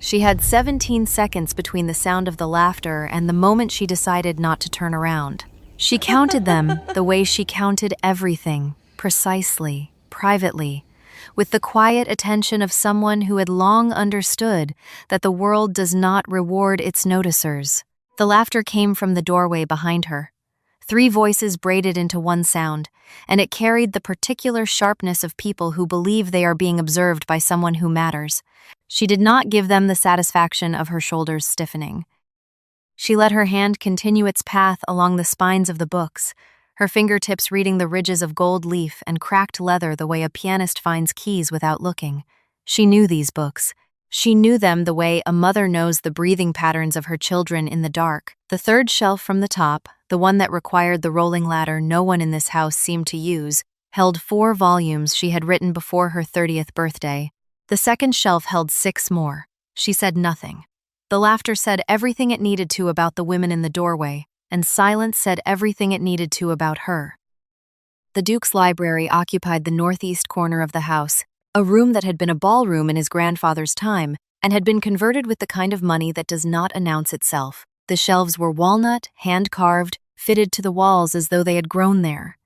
She had 17 seconds between the sound of the laughter and the moment she decided not to turn around. She counted them the way she counted everything, precisely, privately, with the quiet attention of someone who had long understood that the world does not reward its noticers. The laughter came from the doorway behind her. 3 voices braided into one sound, and it carried the particular sharpness of people who believe they are being observed by someone who matters. She did not give them the satisfaction of her shoulders stiffening. She let her hand continue its path along the spines of the books, her fingertips reading the ridges of gold leaf and cracked leather the way a pianist finds keys without looking. She knew these books. She knew them the way a mother knows the breathing patterns of her children in the dark. The third shelf from the top, the one that required the rolling ladder no one in this house seemed to use, held 4 volumes she had written before her 30th birthday. The second shelf held 6 more. She said nothing. The laughter said everything it needed to about the women in the doorway, and silence said everything it needed to about her. The Duke's library occupied the northeast corner of the house, a room that had been a ballroom in his grandfather's time and had been converted with the kind of money that does not announce itself. The shelves were walnut, hand-carved, fitted to the walls as though they had grown there.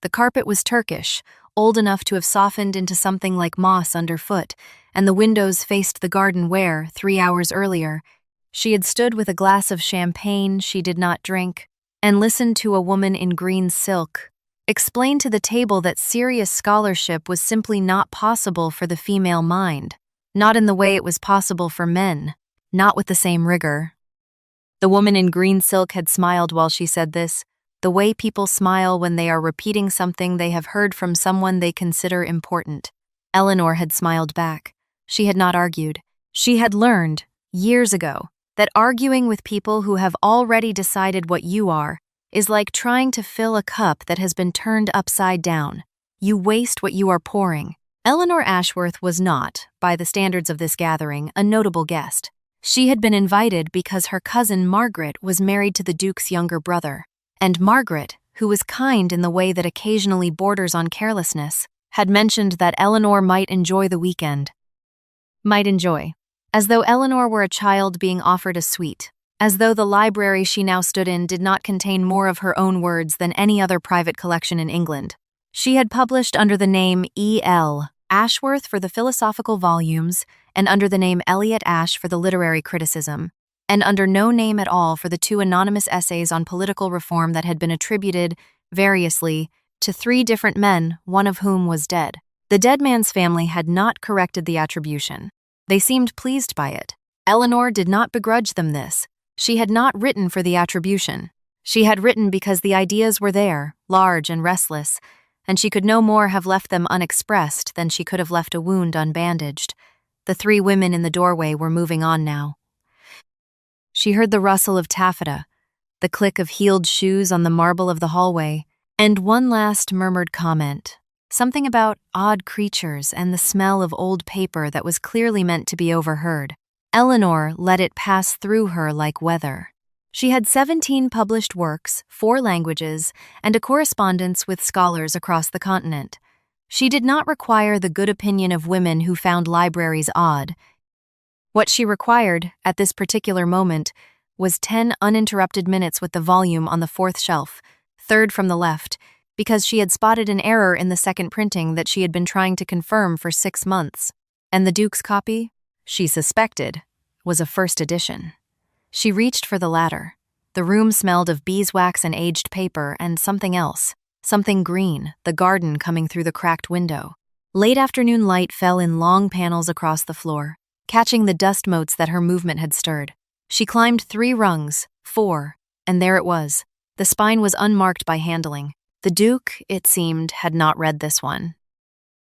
The carpet was Turkish, old enough to have softened into something like moss underfoot, and the windows faced the garden where, 3 hours earlier, she had stood with a glass of champagne she did not drink and listened to a woman in green silk explain to the table that serious scholarship was simply not possible for the female mind, not in the way it was possible for men, not with the same rigor. The woman in green silk had smiled while she said this, the way people smile when they are repeating something they have heard from someone they consider important. Eleanor had smiled back. She had not argued. She had learned, years ago, that arguing with people who have already decided what you are is like trying to fill a cup that has been turned upside down. You waste what you are pouring. Eleanor Ashworth was not, by the standards of this gathering, a notable guest. She had been invited because her cousin Margaret was married to the Duke's younger brother, and Margaret, who was kind in the way that occasionally borders on carelessness, had mentioned that Eleanor might enjoy the weekend. Might enjoy. As though Eleanor were a child being offered a sweet. As though the library she now stood in did not contain more of her own words than any other private collection in England. She had published under the name E.L. Ashworth for the philosophical volumes, and under the name Eliot Ash for the literary criticism, and under no name at all for the 2 anonymous essays on political reform that had been attributed, variously, to 3 different men, one of whom was dead. The dead man's family had not corrected the attribution. They seemed pleased by it. Eleanor did not begrudge them this. She had not written for the attribution. She had written because the ideas were there, large and restless, and she could no more have left them unexpressed than she could have left a wound unbandaged. The 3 women in the doorway were moving on now. She heard the rustle of taffeta, the click of heeled shoes on the marble of the hallway, and one last murmured comment, something about odd creatures and the smell of old paper that was clearly meant to be overheard. Eleanor let it pass through her like weather. She had 17 published works, 4 languages, and a correspondence with scholars across the continent. She did not require the good opinion of women who found libraries odd. What she required, at this particular moment, was 10 uninterrupted minutes with the volume on the 4th shelf, 3rd from the left, because she had spotted an error in the second printing that she had been trying to confirm for 6 months. And the Duke's copy, she suspected, was a first edition. She reached for the latter. The room smelled of beeswax and aged paper and something else, something green, the garden coming through the cracked window. Late afternoon light fell in long panels across the floor, catching the dust motes that her movement had stirred. She climbed 3 rungs, 4, and there it was. The spine was unmarked by handling. The Duke, it seemed, had not read this one.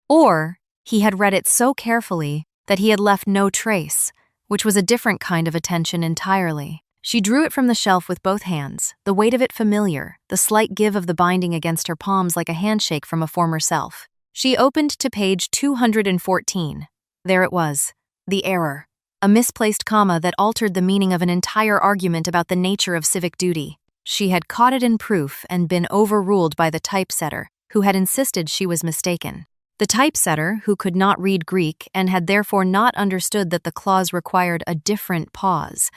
Or he had read it so carefully that he had left no trace, which was a different kind of attention entirely. She drew it from the shelf with both hands, the weight of it familiar, the slight give of the binding against her palms like a handshake from a former self. She opened to page 214. There it was, the error, a misplaced comma that altered the meaning of an entire argument about the nature of civic duty. She had caught it in proof and been overruled by the typesetter, who had insisted she was mistaken. The typesetter, who could not read Greek and had therefore not understood that the clause required a different pause.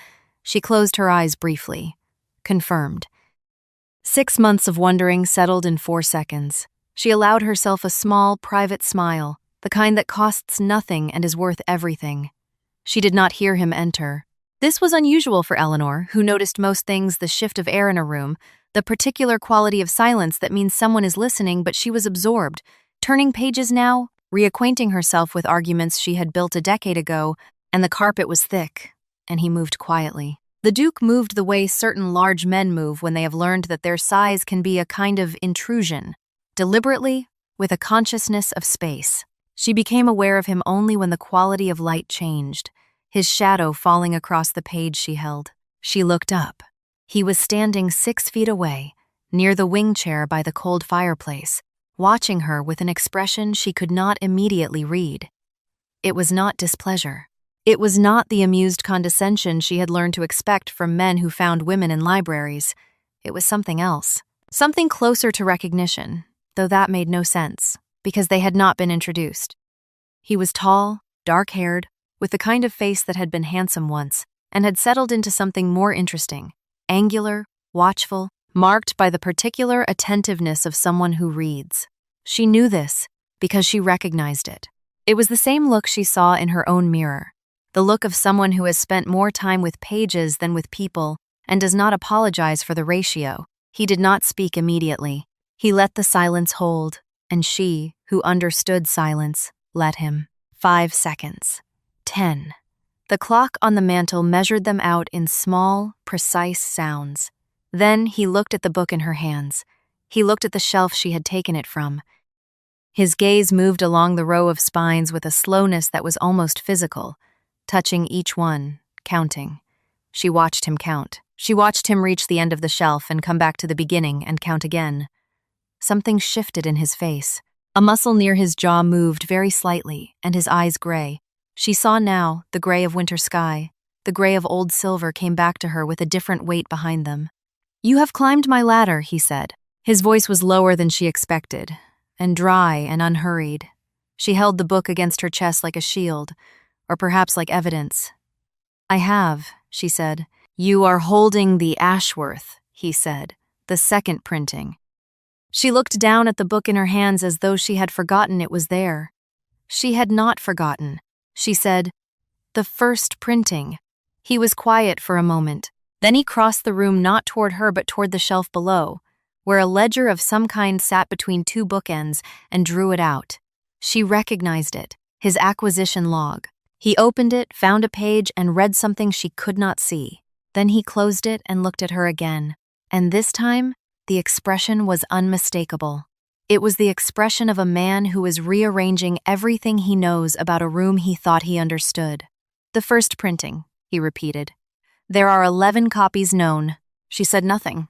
She closed her eyes briefly. Confirmed. 6 months of wondering settled in 4 seconds. She allowed herself a small, private smile, the kind that costs nothing and is worth everything. She did not hear him enter. This was unusual for Eleanor, who noticed most things: the shift of air in a room, the particular quality of silence that means someone is listening, but she was absorbed, turning pages now, reacquainting herself with arguments she had built a decade ago, and the carpet was thick, and he moved quietly. The Duke moved the way certain large men move when they have learned that their size can be a kind of intrusion, deliberately, with a consciousness of space. She became aware of him only when the quality of light changed, his shadow falling across the page she held. She looked up. He was standing 6 feet away, near the wing chair by the cold fireplace, watching her with an expression she could not immediately read. It was not displeasure. It was not the amused condescension she had learned to expect from men who found women in libraries. It was something else, something closer to recognition, though that made no sense, because they had not been introduced. He was tall, dark-haired, with the kind of face that had been handsome once, and had settled into something more interesting, angular, watchful, marked by the particular attentiveness of someone who reads. She knew this because she recognized it. It was the same look she saw in her own mirror, the look of someone who has spent more time with pages than with people and does not apologize for the ratio. He did not speak immediately. He let the silence hold, and she, who understood silence, let him. 5 seconds. 10. The clock on the mantel measured them out in small, precise sounds. Then he looked at the book in her hands. He looked at the shelf she had taken it from. His gaze moved along the row of spines with a slowness that was almost physical, touching each one, counting. She watched him count. She watched him reach the end of the shelf and come back to the beginning and count again. Something shifted in his face. A muscle near his jaw moved very slightly, and his eyes gray. She saw now the gray of winter sky. The gray of old silver came back to her with a different weight behind them. "You have climbed my ladder," he said. His voice was lower than she expected, and dry and unhurried. She held the book against her chest like a shield, or perhaps like evidence. "I have," she said. "You are holding the Ashworth," he said, "the second printing." She looked down at the book in her hands as though she had forgotten it was there. She had not forgotten. She said, "The first printing." He was quiet for a moment. Then he crossed the room not toward her but toward the shelf below, where a ledger of some kind sat between 2 bookends, and drew it out. She recognized it, his acquisition log. He opened it, found a page, and read something she could not see. Then he closed it and looked at her again. And this time, the expression was unmistakable. It was the expression of a man who is rearranging everything he knows about a room he thought he understood. "The first printing," he repeated. "There are 11 copies known." She said nothing.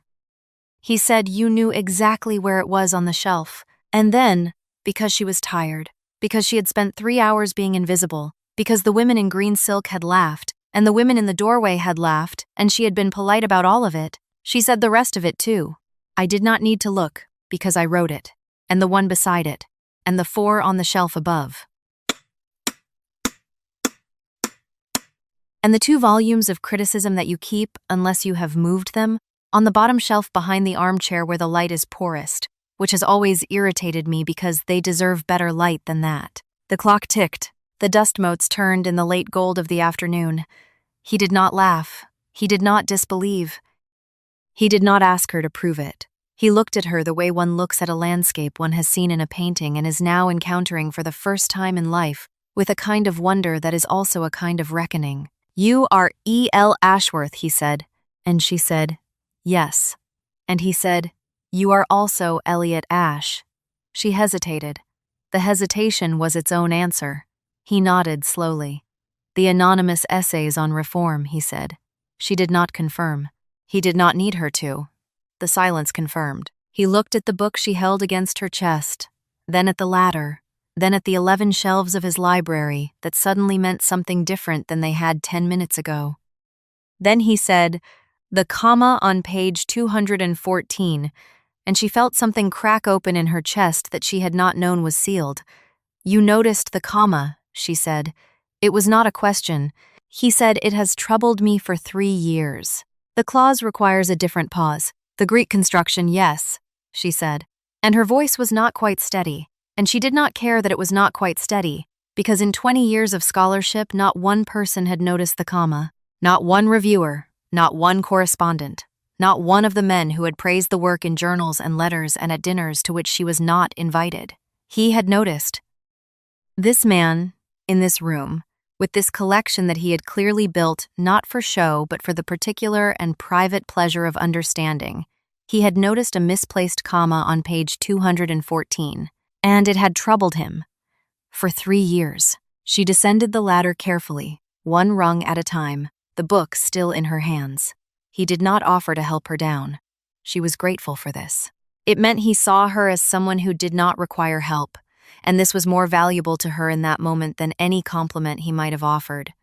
He said, "You knew exactly where it was on the shelf." And then, because she was tired, because she had spent 3 hours being invisible, because the women in green silk had laughed, and the women in the doorway had laughed, and she had been polite about all of it, she said the rest of it too. "I did not need to look, because I wrote it, and the one beside it, and the 4 on the shelf above. And the 2 volumes of criticism that you keep, unless you have moved them, on the bottom shelf behind the armchair where the light is poorest, which has always irritated me because they deserve better light than that." The clock ticked. The dust motes turned in the late gold of the afternoon. He did not laugh. He did not disbelieve. He did not ask her to prove it. He looked at her the way one looks at a landscape one has seen in a painting and is now encountering for the first time in life, with a kind of wonder that is also a kind of reckoning. "You are E.L. Ashworth," he said. And she said, "Yes." And he said, "You are also Eliot Ash." She hesitated. The hesitation was its own answer. He nodded slowly. "The anonymous essays on reform," he said. She did not confirm. He did not need her to. The silence confirmed. He looked at the book she held against her chest, then at the ladder, then at the 11 shelves of his library that suddenly meant something different than they had 10 minutes ago. Then he said, "The comma on page 214, and she felt something crack open in her chest that she had not known was sealed, You noticed the comma, she said. It was not a question. He said, it has troubled me for 3 years. The clause requires a different pause. The Greek construction, yes, she said. And her voice was not quite steady, and she did not care that it was not quite steady, because in 20 years of scholarship, not one person had noticed the comma, not one reviewer, not one correspondent, not one of the men who had praised the work in journals and letters and at dinners to which she was not invited. He had noticed. This man, in this room, with this collection that he had clearly built not for show but for the particular and private pleasure of understanding, he had noticed a misplaced comma on page 214, and it had troubled him. For 3 years, she descended the ladder carefully, one rung at a time, the book still in her hands. He did not offer to help her down. She was grateful for this. It meant he saw her as someone who did not require help, and this was more valuable to her in that moment than any compliment he might have offered.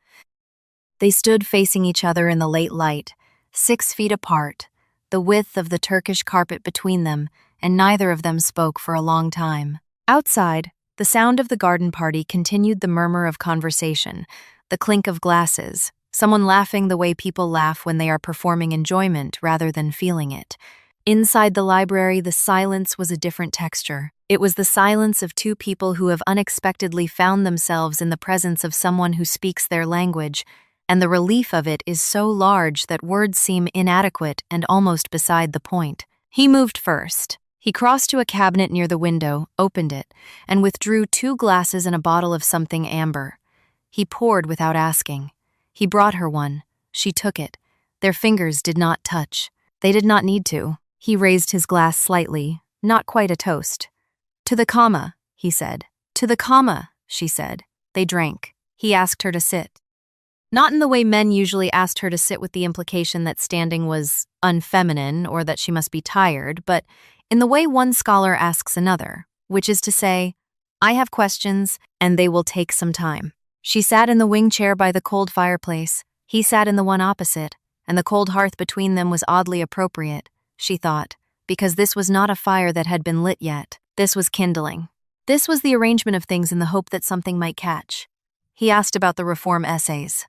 They stood facing each other in the late light, 6 feet apart, the width of the Turkish carpet between them, and neither of them spoke for a long time. Outside, the sound of the garden party continued the murmur of conversation, the clink of glasses, someone laughing the way people laugh when they are performing enjoyment rather than feeling it. Inside the library, the silence was a different texture. It was the silence of 2 people who have unexpectedly found themselves in the presence of someone who speaks their language, and the relief of it is so large that words seem inadequate and almost beside the point. He moved first. He crossed to a cabinet near the window, opened it, and withdrew 2 glasses and a bottle of something amber. He poured without asking. He brought her one. She took it. Their fingers did not touch. They did not need to. He raised his glass slightly, not quite a toast. To the comma, he said. To the comma, she said. They drank. He asked her to sit. Not in the way men usually asked her to sit with the implication that standing was unfeminine or that she must be tired, but in the way one scholar asks another, which is to say, I have questions, and they will take some time. She sat in the wing chair by the cold fireplace. He sat in the one opposite, and the cold hearth between them was oddly appropriate, she thought, because this was not a fire that had been lit yet. This was kindling. This was the arrangement of things in the hope that something might catch. He asked about the reform essays.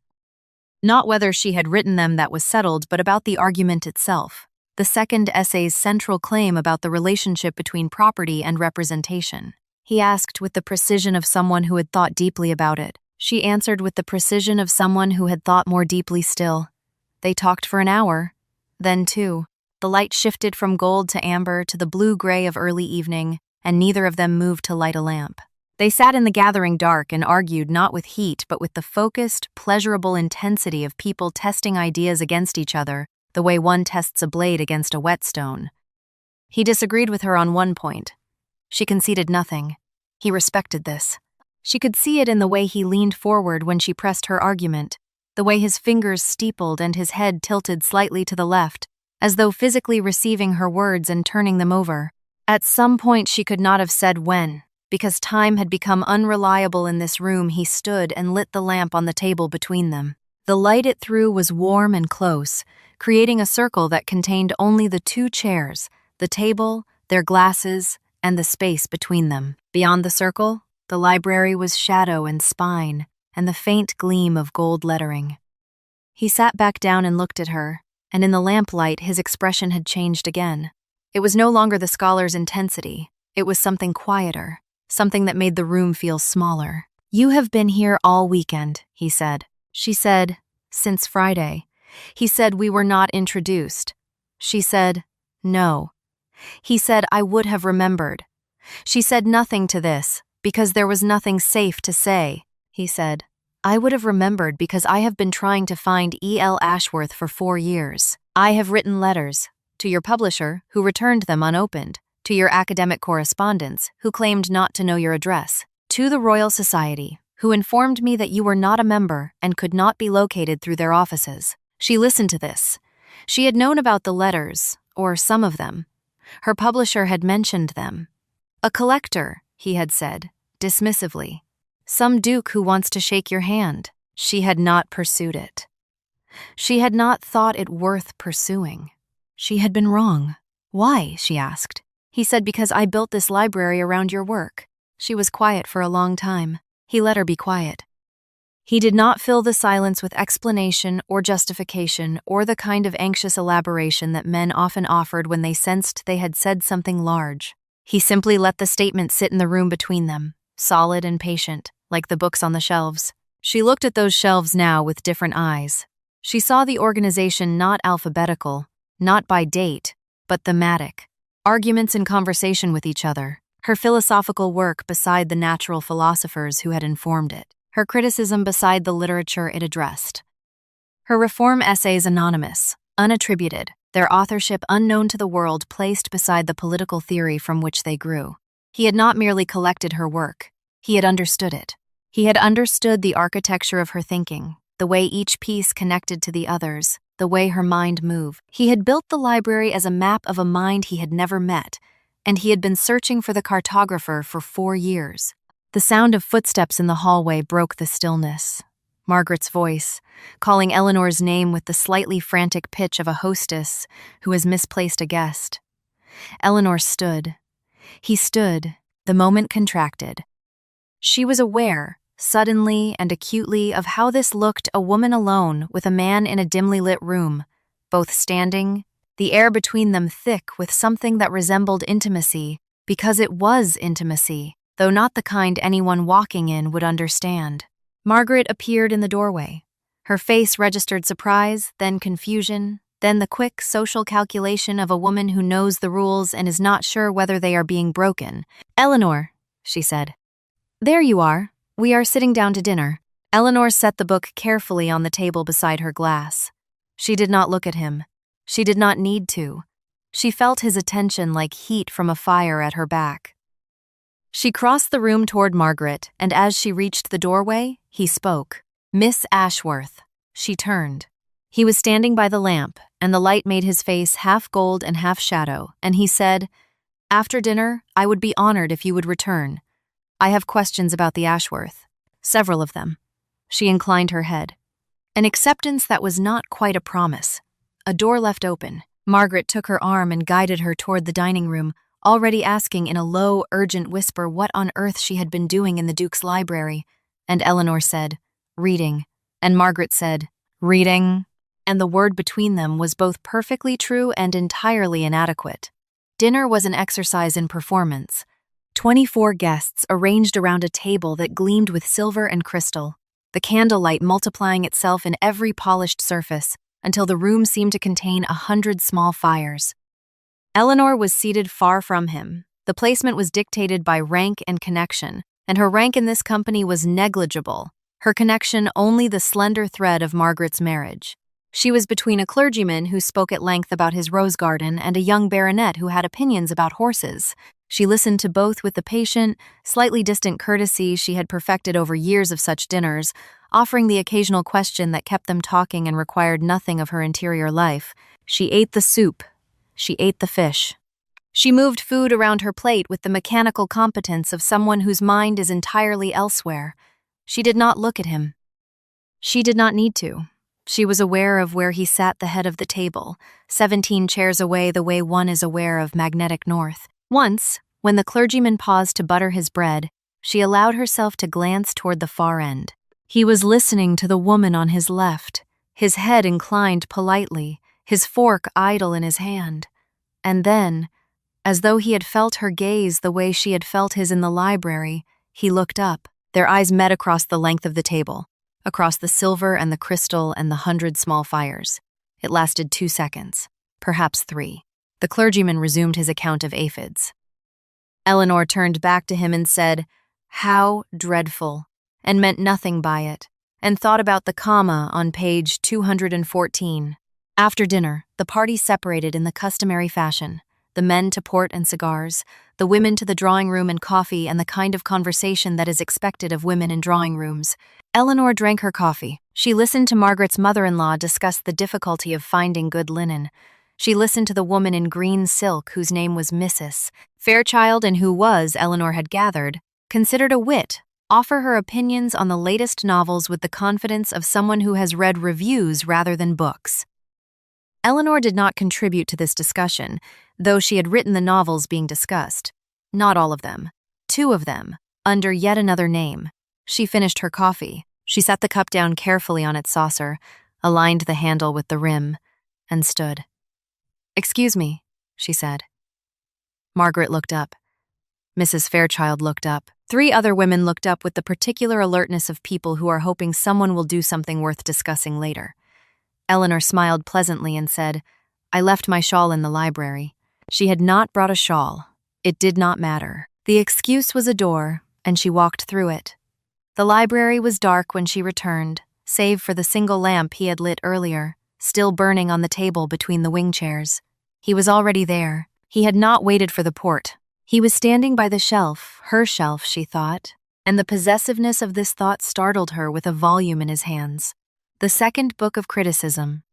Not whether she had written them, that was settled, but about the argument itself. The second essay's central claim about the relationship between property and representation. He asked with the precision of someone who had thought deeply about it. She answered with the precision of someone who had thought more deeply still. They talked for an hour. Then, too, the light shifted from gold to amber to the blue-gray of early evening, and neither of them moved to light a lamp. They sat in the gathering dark and argued not with heat but with the focused, pleasurable intensity of people testing ideas against each other, the way one tests a blade against a whetstone. He disagreed with her on one point. She conceded nothing. He respected this. She could see it in the way he leaned forward when she pressed her argument, the way his fingers steepled and his head tilted slightly to the left, as though physically receiving her words and turning them over. At some point she could not have said when. Because time had become unreliable in this room, he stood and lit the lamp on the table between them. The light it threw was warm and close, creating a circle that contained only the 2 chairs, the table, their glasses, and the space between them. Beyond the circle, the library was shadow and spine, and the faint gleam of gold lettering. He sat back down and looked at her, and in the lamplight his expression had changed again. It was no longer the scholar's intensity. It was something quieter. Something that made the room feel smaller. You have been here all weekend, he said. She said, since Friday. He said we were not introduced. She said, no. He said I would have remembered. She said nothing to this, because there was nothing safe to say. He said, I would have remembered because I have been trying to find E.L. Ashworth for 4 years. I have written letters to your publisher, who returned them unopened. To your academic correspondents, who claimed not to know your address, to the Royal Society, who informed me that you were not a member and could not be located through their offices. She listened to this. She had known about the letters, or some of them. Her publisher had mentioned them. A collector, he had said, dismissively. Some duke who wants to shake your hand. She had not pursued it. She had not thought it worth pursuing. She had been wrong. Why? She asked. He said, because I built this library around your work. She was quiet for a long time. He let her be quiet. He did not fill the silence with explanation or justification or the kind of anxious elaboration that men often offered when they sensed they had said something large. He simply let the statement sit in the room between them, solid and patient, like the books on the shelves. She looked at those shelves now with different eyes. She saw the organization not alphabetical, not by date, but thematic. Arguments and conversation with each other. Her philosophical work beside the natural philosophers who had informed it. Her criticism beside the literature it addressed. Her reform essays anonymous, unattributed, their authorship unknown to the world placed beside the political theory from which they grew. He had not merely collected her work. He had understood it. He had understood the architecture of her thinking, the way each piece connected to the others, the way her mind moved. He had built the library as a map of a mind he had never met, and he had been searching for the cartographer for 4 years. The sound of footsteps in the hallway broke the stillness. Margaret's voice, calling Eleanor's name with the slightly frantic pitch of a hostess who has misplaced a guest. Eleanor stood. He stood. The moment contracted. She was aware, suddenly and acutely, of how this looked, a woman alone with a man in a dimly lit room, both standing, the air between them thick with something that resembled intimacy, because it was intimacy, though not the kind anyone walking in would understand. Margaret appeared in the doorway. Her face registered surprise, then confusion, then the quick social calculation of a woman who knows the rules and is not sure whether they are being broken. "Eleanor," she said. "There you are. We are sitting down to dinner." Eleanor set the book carefully on the table beside her glass. She did not look at him. She did not need to. She felt his attention like heat from a fire at her back. She crossed the room toward Margaret, and as she reached the doorway, he spoke. "Miss Ashworth." She turned. He was standing by the lamp, and the light made his face half gold and half shadow, and he said, "After dinner, I would be honored if you would return. I have questions about the Ashworth. Several of them." She inclined her head. An acceptance that was not quite a promise. A door left open. Margaret took her arm and guided her toward the dining room, already asking in a low, urgent whisper what on earth she had been doing in the Duke's library. And Eleanor said, "Reading." And Margaret said, "Reading." And the word between them was both perfectly true and entirely inadequate. Dinner was an exercise in performance. 24 guests arranged around a table that gleamed with silver and crystal, the candlelight multiplying itself in every polished surface until the room seemed to contain 100 small fires. Eleanor was seated far from him. The placement was dictated by rank and connection, and her rank in this company was negligible, her connection only the slender thread of Margaret's marriage. She was between a clergyman who spoke at length about his rose garden and a young baronet who had opinions about horses. She listened to both with the patient, slightly distant courtesy she had perfected over years of such dinners, offering the occasional question that kept them talking and required nothing of her interior life. She ate the soup. She ate the fish. She moved food around her plate with the mechanical competence of someone whose mind is entirely elsewhere. She did not look at him. She did not need to. She was aware of where he sat the head of the table, 17 chairs away the way one is aware of magnetic north. Once, when the clergyman paused to butter his bread, she allowed herself to glance toward the far end. He was listening to the woman on his left, his head inclined politely, his fork idle in his hand. And then, as though he had felt her gaze the way she had felt his in the library, he looked up. Their eyes met across the length of the table, across the silver and the crystal and the 100 small fires. It lasted 2 seconds, perhaps 3. The clergyman resumed his account of aphids. Eleanor turned back to him and said, "How dreadful," and meant nothing by it, and thought about the comma on page 214. After dinner, the party separated in the customary fashion, the men to port and cigars, the women to the drawing room and coffee and the kind of conversation that is expected of women in drawing rooms. Eleanor drank her coffee. She listened to Margaret's mother-in-law discuss the difficulty of finding good linen. She listened to the woman in green silk whose name was Mrs. Fairchild and who was, Eleanor had gathered, considered a wit, offer her opinions on the latest novels with the confidence of someone who has read reviews rather than books. Eleanor did not contribute to this discussion, though she had written the novels being discussed. Not all of them. 2 of them, under yet another name. She finished her coffee. She set the cup down carefully on its saucer, aligned the handle with the rim, and stood. "Excuse me," she said. Margaret looked up. Mrs. Fairchild looked up. 3 other women looked up with the particular alertness of people who are hoping someone will do something worth discussing later. Eleanor smiled pleasantly and said, "I left my shawl in the library." She had not brought a shawl. It did not matter. The excuse was a door, and she walked through it. The library was dark when she returned, save for the single lamp he had lit earlier, still burning on the table between the wing chairs. He was already there. He had not waited for the port. He was standing by the shelf, her shelf, she thought, and the possessiveness of this thought startled her with a volume in his hands. The second book of criticism.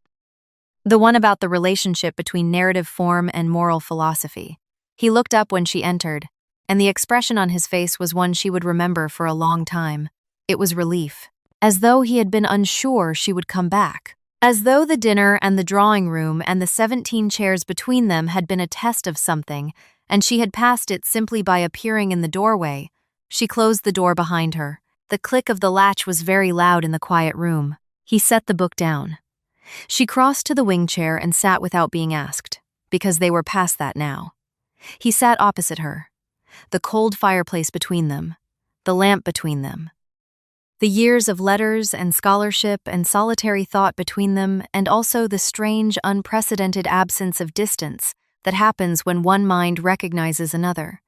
The one about the relationship between narrative form and moral philosophy. He looked up when she entered, and the expression on his face was one she would remember for a long time. It was relief, as though he had been unsure she would come back. As though the dinner and the drawing room and the 17 chairs between them had been a test of something, and she had passed it simply by appearing in the doorway. She closed the door behind her. The click of the latch was very loud in the quiet room. He set the book down. She crossed to the wing chair and sat without being asked, because they were past that now. He sat opposite her. The cold fireplace between them. The lamp between them. The years of letters and scholarship and solitary thought between them, and also the strange, unprecedented absence of distance that happens when one mind recognizes another.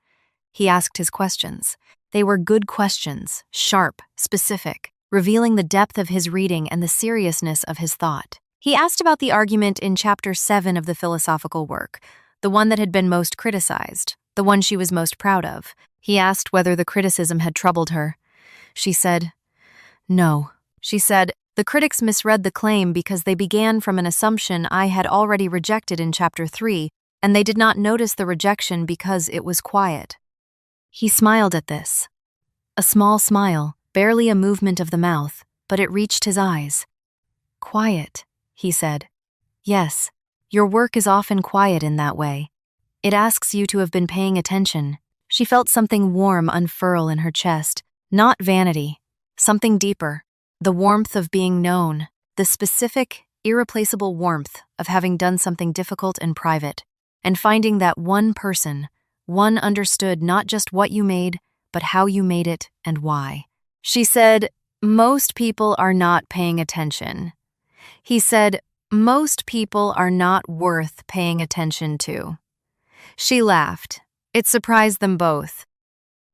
He asked his questions. They were good questions, sharp, specific, revealing the depth of his reading and the seriousness of his thought. He asked about the argument in Chapter 7 of the philosophical work, the one that had been most criticized, the one she was most proud of. He asked whether the criticism had troubled her. She said, "No." She said, "The critics misread the claim because they began from an assumption I had already rejected in Chapter 3, and they did not notice the rejection because it was quiet." He smiled at this. A small smile, barely a movement of the mouth, but it reached his eyes. "Quiet," he said. "Yes, your work is often quiet in that way. It asks you to have been paying attention." She felt something warm unfurl in her chest, not vanity, something deeper, the warmth of being known, the specific, irreplaceable warmth of having done something difficult and private, and finding that one person, one understood not just what you made, but how you made it and why. She said, "Most people are not paying attention." He said, "Most people are not worth paying attention to." She laughed. It surprised them both.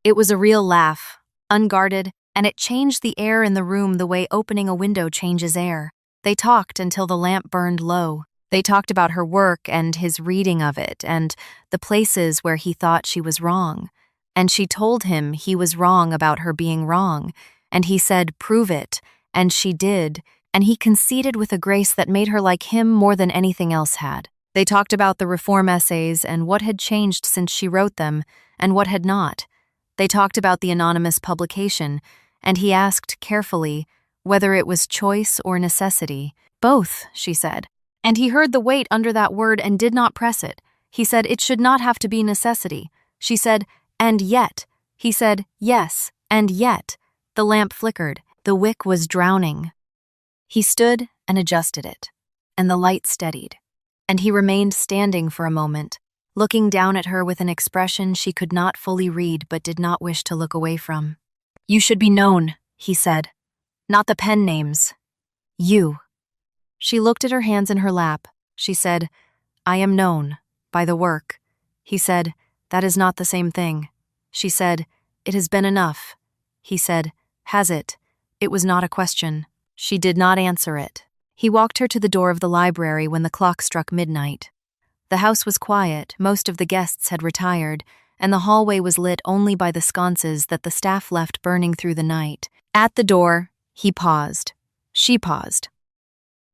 It was a real laugh, unguarded, and it changed the air in the room the way opening a window changes air. They talked until the lamp burned low. They talked about her work and his reading of it and the places where he thought she was wrong. And she told him he was wrong about her being wrong. And he said, "Prove it." And she did. And he conceded with a grace that made her like him more than anything else had. They talked about the reform essays and what had changed since she wrote them and what had not. They talked about the anonymous publication, and he asked carefully whether it was choice or necessity. "Both," she said. And he heard the weight under that word and did not press it. He said it should not have to be necessity. She said, "And yet." He said, "Yes, and yet." The lamp flickered. The wick was drowning. He stood and adjusted it, and the light steadied. And he remained standing for a moment, looking down at her with an expression she could not fully read but did not wish to look away from. "You should be known," he said. "Not the pen names. You." She looked at her hands in her lap. She said, "I am known, by the work." He said, "That is not the same thing." She said, "It has been enough." He said, "Has it?" It was not a question. She did not answer it. He walked her to the door of the library when the clock struck midnight. The house was quiet, most of the guests had retired, and the hallway was lit only by the sconces that the staff left burning through the night. At the door, he paused. She paused.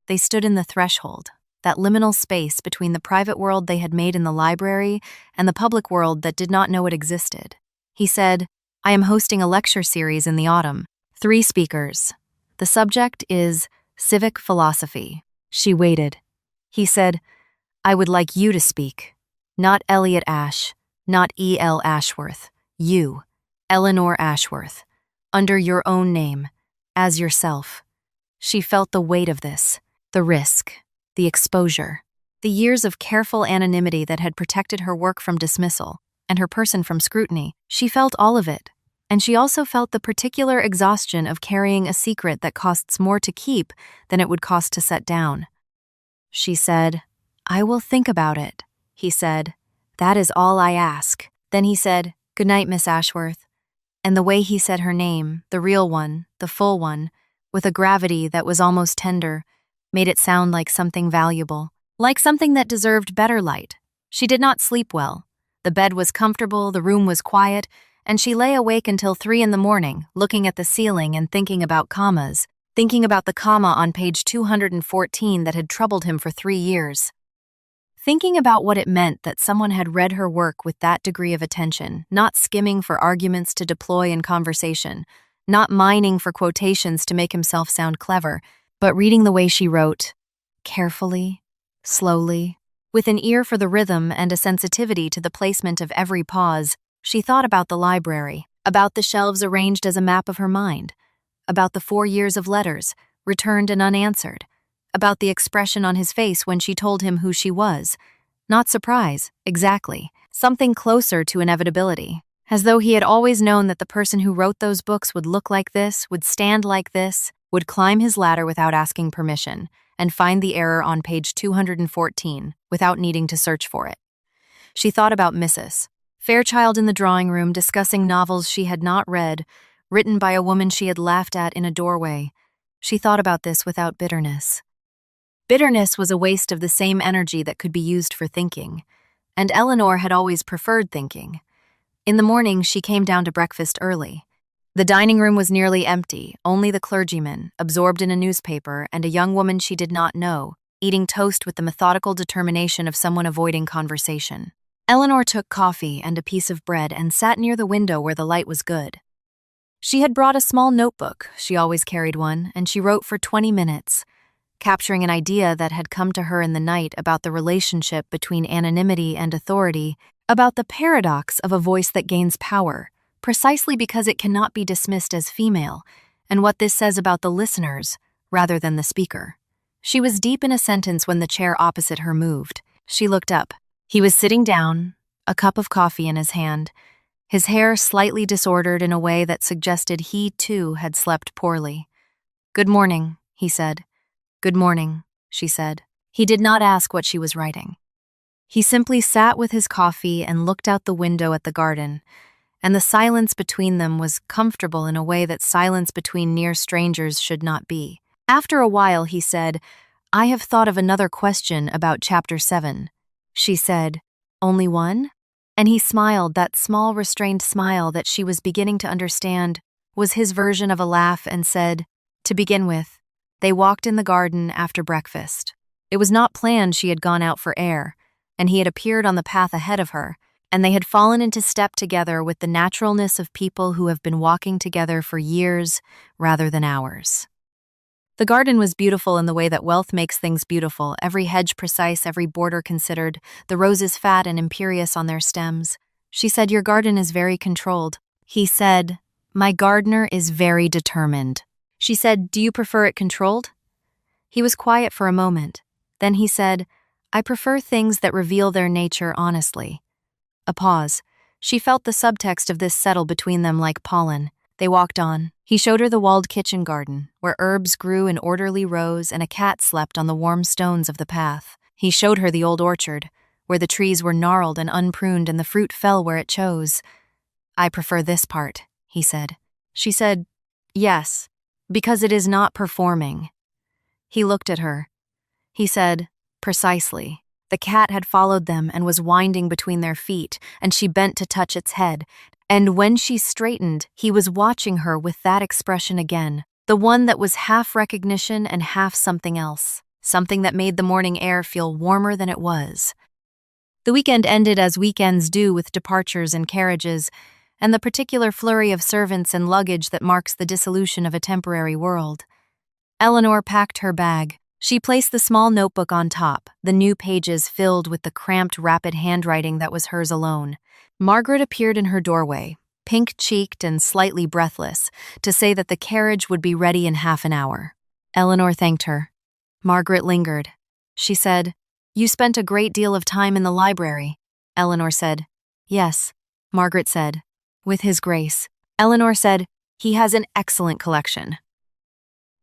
They stood in the threshold, that liminal space between the private world they had made in the library and the public world that did not know it existed. He said, "I am hosting a lecture series in the autumn. 3 speakers. The subject is civic philosophy." She waited. He said, "I would like you to speak. Not Elliot Ash, not E.L. Ashworth. You." Eleanor Ashworth, under your own name, as yourself. She felt the weight of this, the risk, the exposure, the years of careful anonymity that had protected her work from dismissal and her person from scrutiny. She felt all of it, and she also felt the particular exhaustion of carrying a secret that costs more to keep than it would cost to set down. She said, "I will think about it," he said. "That is all I ask." Then he said, "Good night, Miss Ashworth." And the way he said her name, the real one, the full one, with a gravity that was almost tender, made it sound like something valuable, like something that deserved better light. She did not sleep well. The bed was comfortable, the room was quiet, and she lay awake until 3 a.m, looking at the ceiling and thinking about commas, thinking about the comma on page 214 that had troubled him for 3 years. Thinking about what it meant that someone had read her work with that degree of attention, not skimming for arguments to deploy in conversation, not mining for quotations to make himself sound clever, but reading the way she wrote, carefully, slowly, with an ear for the rhythm and a sensitivity to the placement of every pause. She thought about the library, about the shelves arranged as a map of her mind, about the 4 years of letters, returned and unanswered, about the expression on his face when she told him who she was. Not surprise, exactly. Something closer to inevitability. As though he had always known that the person who wrote those books would look like this, would stand like this, would climb his ladder without asking permission, and find the error on page 214 without needing to search for it. She thought about Mrs. Fairchild in the drawing room discussing novels she had not read, written by a woman she had laughed at in a doorway. She thought about this without bitterness. Bitterness was a waste of the same energy that could be used for thinking, and Eleanor had always preferred thinking. In the morning, she came down to breakfast early. The dining room was nearly empty, only the clergyman, absorbed in a newspaper, and a young woman she did not know, eating toast with the methodical determination of someone avoiding conversation. Eleanor took coffee and a piece of bread and sat near the window where the light was good. She had brought a small notebook, she always carried one, and she wrote for 20 minutes, capturing an idea that had come to her in the night about the relationship between anonymity and authority, about the paradox of a voice that gains power, precisely because it cannot be dismissed as female, and what this says about the listeners rather than the speaker. She was deep in a sentence when the chair opposite her moved. She looked up. He was sitting down, a cup of coffee in his hand, his hair slightly disordered in a way that suggested he, too, had slept poorly. "Good morning," he said. "Good morning," she said. He did not ask what she was writing. He simply sat with his coffee and looked out the window at the garden, and the silence between them was comfortable in a way that silence between near strangers should not be. After a while, he said, "I have thought of another question about Chapter 7. She said, "Only one?" And he smiled, that small, restrained smile that she was beginning to understand was his version of a laugh, and said, "To begin with." They walked in the garden after breakfast. It was not planned she had gone out for air, and he had appeared on the path ahead of her, and they had fallen into step together with the naturalness of people who have been walking together for years rather than hours. The garden was beautiful in the way that wealth makes things beautiful, every hedge precise, every border considered, the roses fat and imperious on their stems. She said, "Your garden is very controlled." He said, "My gardener is very determined." She said, "Do you prefer it controlled?" He was quiet for a moment. Then he said, "I prefer things that reveal their nature honestly." A pause. She felt the subtext of this settle between them like pollen. They walked on. He showed her the walled kitchen garden, where herbs grew in orderly rows and a cat slept on the warm stones of the path. He showed her the old orchard, where the trees were gnarled and unpruned and the fruit fell where it chose. "I prefer this part," he said. She said, "Yes, because it is not performing." He looked at her. He said, "Precisely." The cat had followed them and was winding between their feet, and she bent to touch its head. And when she straightened, he was watching her with that expression again, the one that was half recognition and half something else, something that made the morning air feel warmer than it was. The weekend ended as weekends do, with departures and carriages, and the particular flurry of servants and luggage that marks the dissolution of a temporary world. Eleanor packed her bag. She placed the small notebook on top, the new pages filled with the cramped, rapid handwriting that was hers alone. Margaret appeared in her doorway, pink-cheeked and slightly breathless, to say that the carriage would be ready in half an hour. Eleanor thanked her. Margaret lingered. She said, "You spent a great deal of time in the library." Eleanor said, "Yes." Margaret said, "With his grace." Eleanor said, "He has an excellent collection."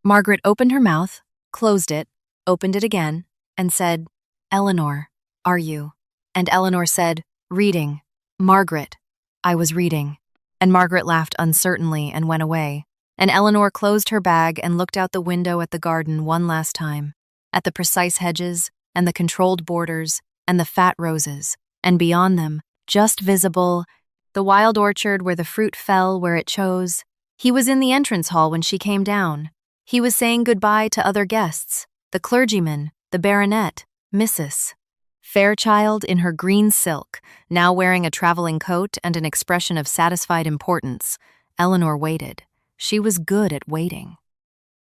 Margaret opened her mouth, closed it, opened it again, and said, "Eleanor, are you?" And Eleanor said, "Reading." "Margaret, I was reading." And Margaret laughed uncertainly and went away. And Eleanor closed her bag and looked out the window at the garden one last time, at the precise hedges and the controlled borders and the fat roses, and beyond them, just visible, the wild orchard where the fruit fell where it chose. He was in the entrance hall when she came down. He was saying goodbye to other guests, the clergyman, the baronet, Mrs. Fairchild in her green silk, now wearing a traveling coat and an expression of satisfied importance. Eleanor waited. She was good at waiting.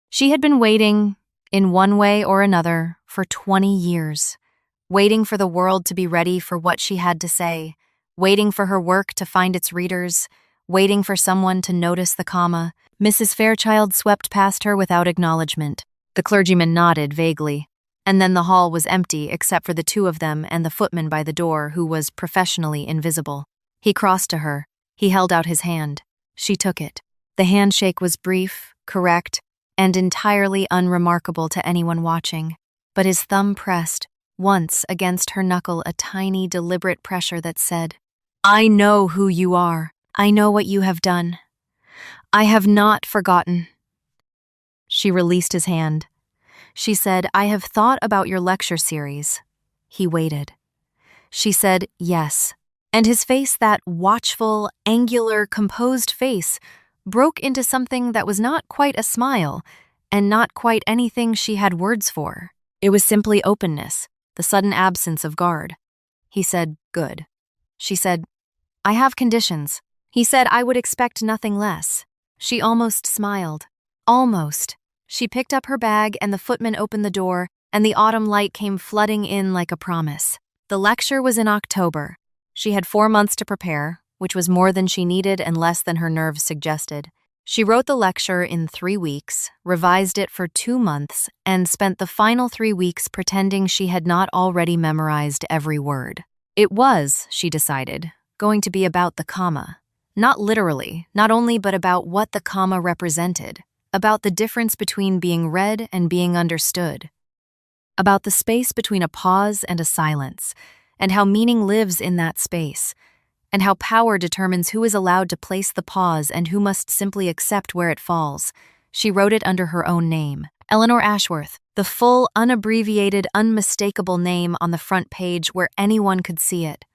She had been waiting, in one way or another, for 20 years, waiting for the world to be ready for what she had to say, waiting for her work to find its readers, waiting for someone to notice the comma. Mrs. Fairchild swept past her without acknowledgement. The clergyman nodded vaguely, and then the hall was empty except for the two of them and the footman by the door, who was professionally invisible. He crossed to her. He held out his hand. She took it. The handshake was brief, correct, and entirely unremarkable to anyone watching, but his thumb pressed, once against her knuckle, a tiny, deliberate pressure that said, "I know who you are. I know what you have done. I have not forgotten." She released his hand. She said, "I have thought about your lecture series." He waited. She said, "Yes." And his face, that watchful, angular, composed face, broke into something that was not quite a smile, and not quite anything she had words for. It was simply openness, the sudden absence of guard. He said, "Good." She said, "I have conditions." He said, "I would expect nothing less." She almost smiled. Almost. She picked up her bag and the footman opened the door, and the autumn light came flooding in like a promise. The lecture was in October. She had 4 months to prepare, which was more than she needed and less than her nerves suggested. She wrote the lecture in 3 weeks, revised it for 2 months, and spent the final 3 weeks pretending she had not already memorized every word. It was, she decided, going to be about the comma. Not literally, not only, but about what the comma represented, about the difference between being read and being understood, about the space between a pause and a silence, and how meaning lives in that space, and how power determines who is allowed to place the pause and who must simply accept where it falls. She wrote it under her own name, Eleanor Ashworth, the full, unabbreviated, unmistakable name on the front page where anyone could see it.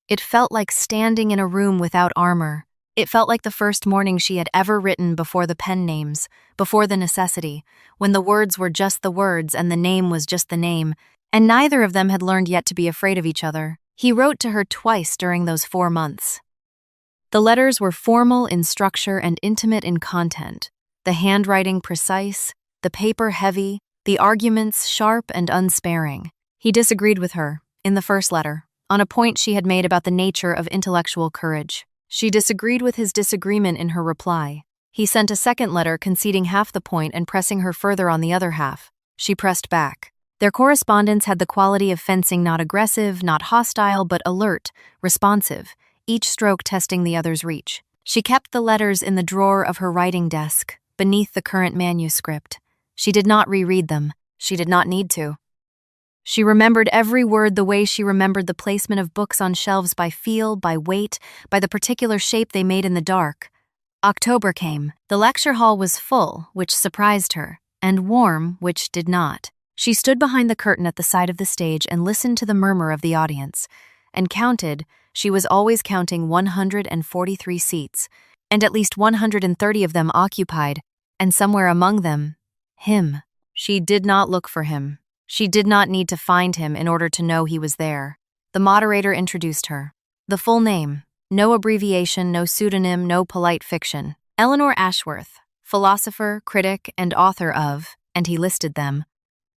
It felt like standing in a room without armor. It felt like the first morning she had ever written before the pen names, before the necessity, when the words were just the words and the name was just the name, and neither of them had learned yet to be afraid of each other. He wrote to her twice during those 4 months. The letters were formal in structure and intimate in content, the handwriting precise, the paper heavy, the arguments sharp and unsparing. He disagreed with her, in the first letter, on a point she had made about the nature of intellectual courage. She disagreed with his disagreement in her reply. He sent a second letter conceding half the point and pressing her further on the other half. She pressed back. Their correspondence had the quality of fencing, not aggressive, not hostile, but alert, responsive, each stroke testing the other's reach. She kept the letters in the drawer of her writing desk, beneath the current manuscript. She did not reread them. She did not need to. She remembered every word the way she remembered the placement of books on shelves by feel, by weight, by the particular shape they made in the dark. October came. The lecture hall was full, which surprised her, and warm, which did not. She stood behind the curtain at the side of the stage and listened to the murmur of the audience, and counted. She was always counting 143 seats, and at least 130 of them occupied, and somewhere among them, him. She did not look for him. She did not need to find him in order to know he was there. The moderator introduced her. The full name, no abbreviation, no pseudonym, no polite fiction. Eleanor Ashworth, philosopher, critic, and author of, and he listed them.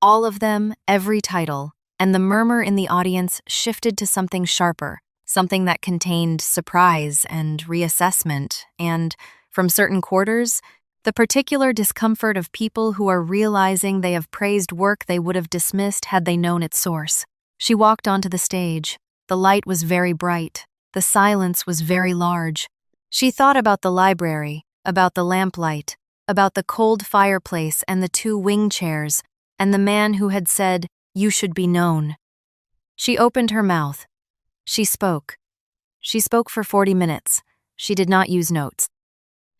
All of them, every title, and the murmur in the audience shifted to something sharper, something that contained surprise and reassessment, and, from certain quarters, the particular discomfort of people who are realizing they have praised work they would have dismissed had they known its source. She walked onto the stage. The light was very bright. The silence was very large. She thought about the library, about the lamplight, about the cold fireplace and the 2 wing chairs, and the man who had said, "You should be known." She opened her mouth. She spoke. She spoke for 40 minutes. She did not use notes.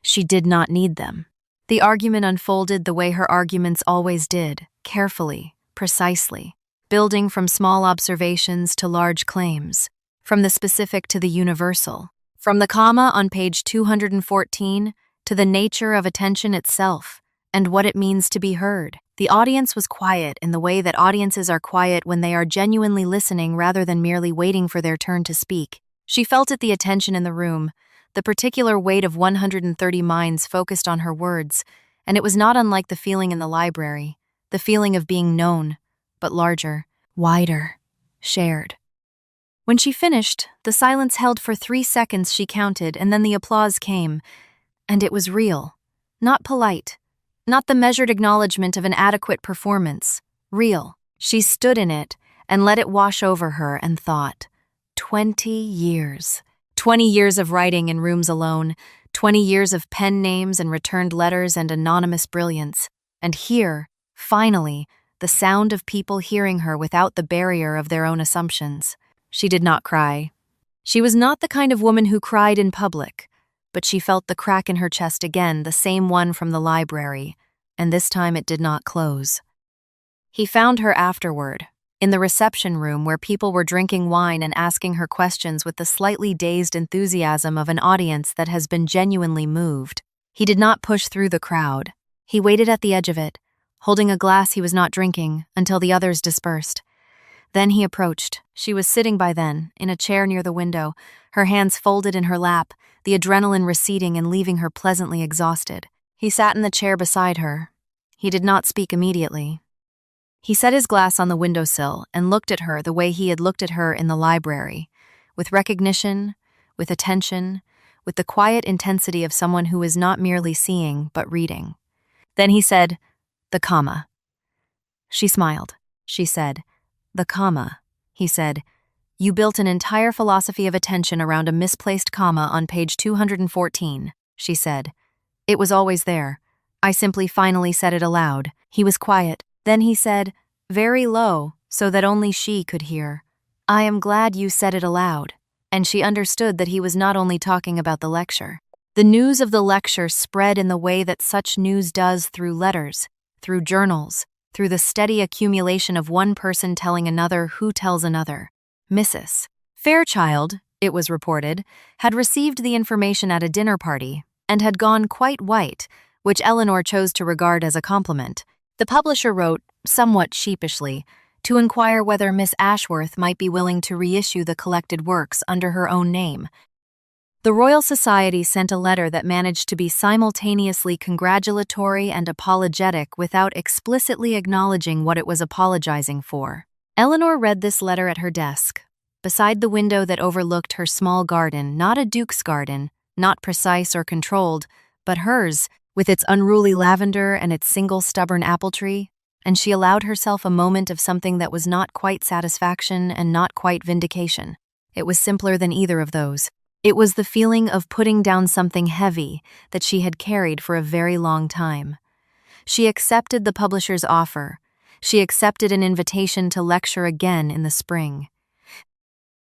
She did not need them. The argument unfolded the way her arguments always did, carefully, precisely, building from small observations to large claims, from the specific to the universal, from the comma on page 214 to the nature of attention itself and what it means to be heard. The audience was quiet in the way that audiences are quiet when they are genuinely listening rather than merely waiting for their turn to speak. She felt it, the attention in the room, the particular weight of 130 minds focused on her words, and it was not unlike the feeling in the library, the feeling of being known, but larger, wider, shared. When she finished, the silence held for 3 seconds. She counted, and then the applause came, and it was real, not polite. Not the measured acknowledgement of an adequate performance. Real. She stood in it and let it wash over her and thought, 20 years. 20 years of writing in rooms alone, 20 years of pen names and returned letters and anonymous brilliance. And here, finally, the sound of people hearing her without the barrier of their own assumptions. She did not cry. She was not the kind of woman who cried in public. But she felt the crack in her chest again, the same one from the library, and this time it did not close. He found her afterward, in the reception room where people were drinking wine and asking her questions with the slightly dazed enthusiasm of an audience that has been genuinely moved. He did not push through the crowd. He waited at the edge of it, holding a glass he was not drinking, until the others dispersed. Then he approached. She was sitting by then, in a chair near the window, her hands folded in her lap, the adrenaline receding and leaving her pleasantly exhausted. He sat in the chair beside her. He did not speak immediately. He set his glass on the windowsill and looked at her the way he had looked at her in the library, with recognition, with attention, with the quiet intensity of someone who is not merely seeing, but reading. Then he said, "The comma." She smiled. She said, "The comma." He said, "You built an entire philosophy of attention around a misplaced comma on page 214, she said. "It was always there. I simply finally said it aloud." He was quiet. Then he said, very low, so that only she could hear, "I am glad you said it aloud." And she understood that he was not only talking about the lecture. The news of the lecture spread in the way that such news does, through letters, through journals, through the steady accumulation of one person telling another who tells another. Mrs. Fairchild, it was reported, had received the information at a dinner party and had gone quite white, which Eleanor chose to regard as a compliment. The publisher wrote, somewhat sheepishly, to inquire whether Miss Ashworth might be willing to reissue the collected works under her own name. The Royal Society sent a letter that managed to be simultaneously congratulatory and apologetic without explicitly acknowledging what it was apologizing for. Eleanor read this letter at her desk, beside the window that overlooked her small garden, not a duke's garden, not precise or controlled, but hers, with its unruly lavender and its single stubborn apple tree, and she allowed herself a moment of something that was not quite satisfaction and not quite vindication. It was simpler than either of those. It was the feeling of putting down something heavy that she had carried for a very long time. She accepted the publisher's offer. She accepted an invitation to lecture again in the spring.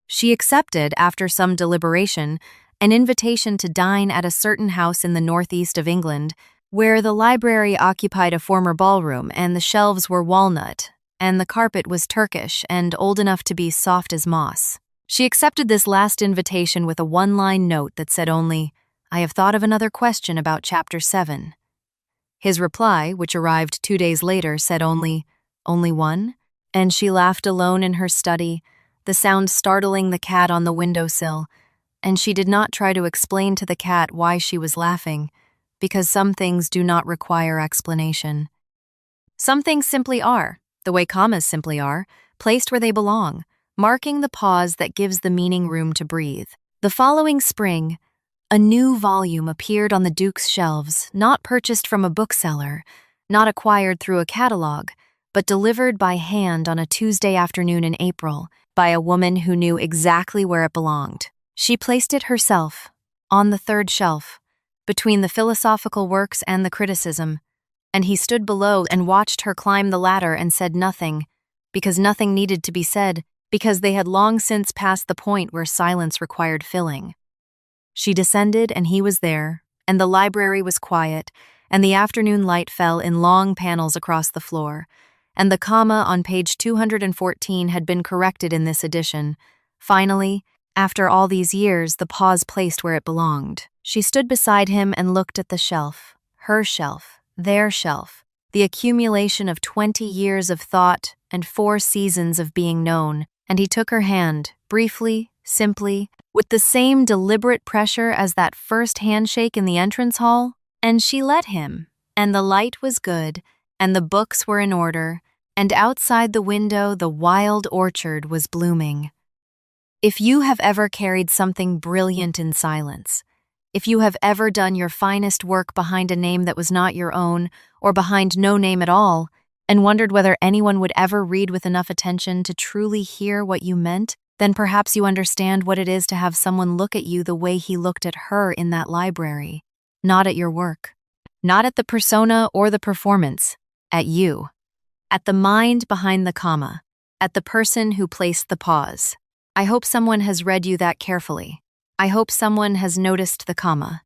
She accepted, after some deliberation, an invitation to dine at a certain house in the northeast of England, where the library occupied a former ballroom and the shelves were walnut, and the carpet was Turkish and old enough to be soft as moss. She accepted this last invitation with a one-line note that said only, "I have thought of another question about Chapter 7. His reply, which arrived 2 days later, said only one? And she laughed alone in her study, the sound startling the cat on the windowsill, and she did not try to explain to the cat why she was laughing, because some things do not require explanation. Some things simply are, the way commas simply are, placed where they belong, marking the pause that gives the meaning room to breathe. The following spring, a new volume appeared on the Duke's shelves, not purchased from a bookseller, not acquired through a catalog, but delivered by hand on a Tuesday afternoon in April by a woman who knew exactly where it belonged. She placed it herself, on the third shelf, between the philosophical works and the criticism, and he stood below and watched her climb the ladder and said nothing, because nothing needed to be said, because they had long since passed the point where silence required filling. She descended, and he was there, and the library was quiet, and the afternoon light fell in long panels across the floor, and the comma on page 214 had been corrected in this edition. Finally, after all these years, the pause placed where it belonged. She stood beside him and looked at the shelf, her shelf, their shelf, the accumulation of 20 years of thought and 4 seasons of being known, and he took her hand, briefly, simply, with the same deliberate pressure as that first handshake in the entrance hall, and she let him, and the light was good, and the books were in order, and outside the window the wild orchard was blooming. If you have ever carried something brilliant in silence, if you have ever done your finest work behind a name that was not your own, or behind no name at all, and wondered whether anyone would ever read with enough attention to truly hear what you meant, then perhaps you understand what it is to have someone look at you the way he looked at her in that library, not at your work, not at the persona or the performance, at you, at the mind behind the comma, at the person who placed the pause. I hope someone has read you that carefully. I hope someone has noticed the comma.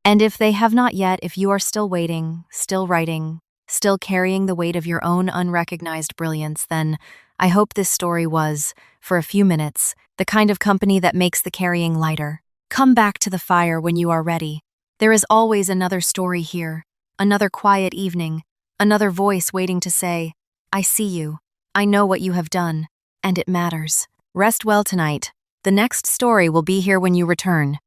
And if they have not yet, if you are still waiting, still writing, still carrying the weight of your own unrecognized brilliance, then I hope this story was, for a few minutes, the kind of company that makes the carrying lighter. Come back to the fire when you are ready. There is always another story here, another quiet evening, another voice waiting to say, I see you, I know what you have done, and it matters. Rest well tonight. The next story will be here when you return.